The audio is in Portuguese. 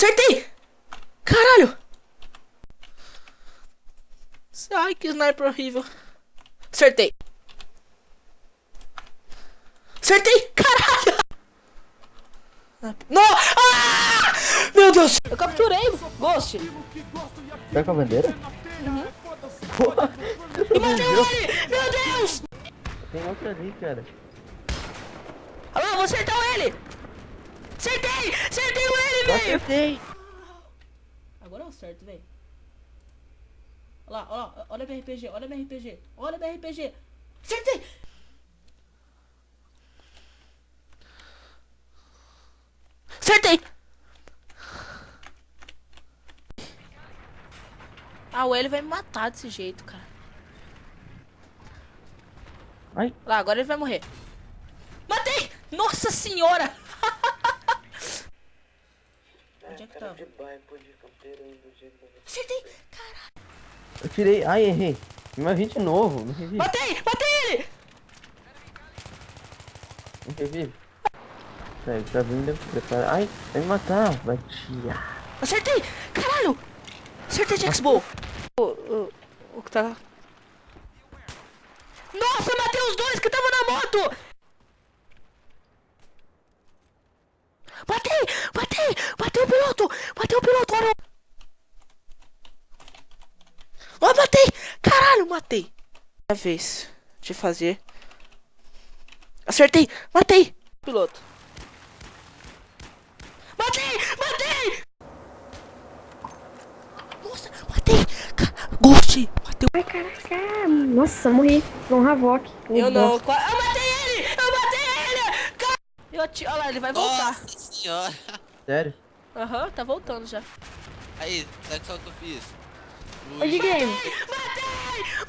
Acertei! Caralho! Ai, que sniper horrível. Acertei! Acertei! Caralho! Não! Ah! Meu Deus! Eu capturei, Ghost. Tá com a bandeira? Porra, você Eu matei sobreviveu. ele! Meu Deus! Tem outro ali, cara. Olha lá, vou acertar ele! Acertei! Acertei ele, Eu velho! acertei. Agora eu acerto, velho. Olha lá, olha lá, olha meu RPG, olha meu RPG, olha meu RPG. Acertei! Acertei! Ah, o L vai me matar desse jeito, cara. Ai, Lá, agora ele vai morrer. Matei! Nossa senhora! Onde é que tá? Acertei! Caralho! eu tirei. Ai, errei. Mas vim de novo. Não revive. Matei! Matei ele! Não revive. Tá, ele tá vindo. Prepara. Ai, vai me matar. Vai tirar. Acertei! Caralho! Acertei de X-Bow! O que tá... Nossa, eu matei os dois que estavam na moto! Matei! Matei! Matei o piloto! Matei o piloto! Olha Ó, matei! Caralho, matei! Minha vez de fazer. Acertei! Matei! o piloto! Matei! Matei! Nossa, matei! Ghost! Matei! Ai, caraca. Nossa, morri. Com um Havok. Eu não... Eu matei ele! Eu matei ele! Eu olha lá, ele vai voltar. Nossa senhora! Sério? Aham, tá voltando já. Aí, sabe só o que eu fiz? Oi, de game. Matei!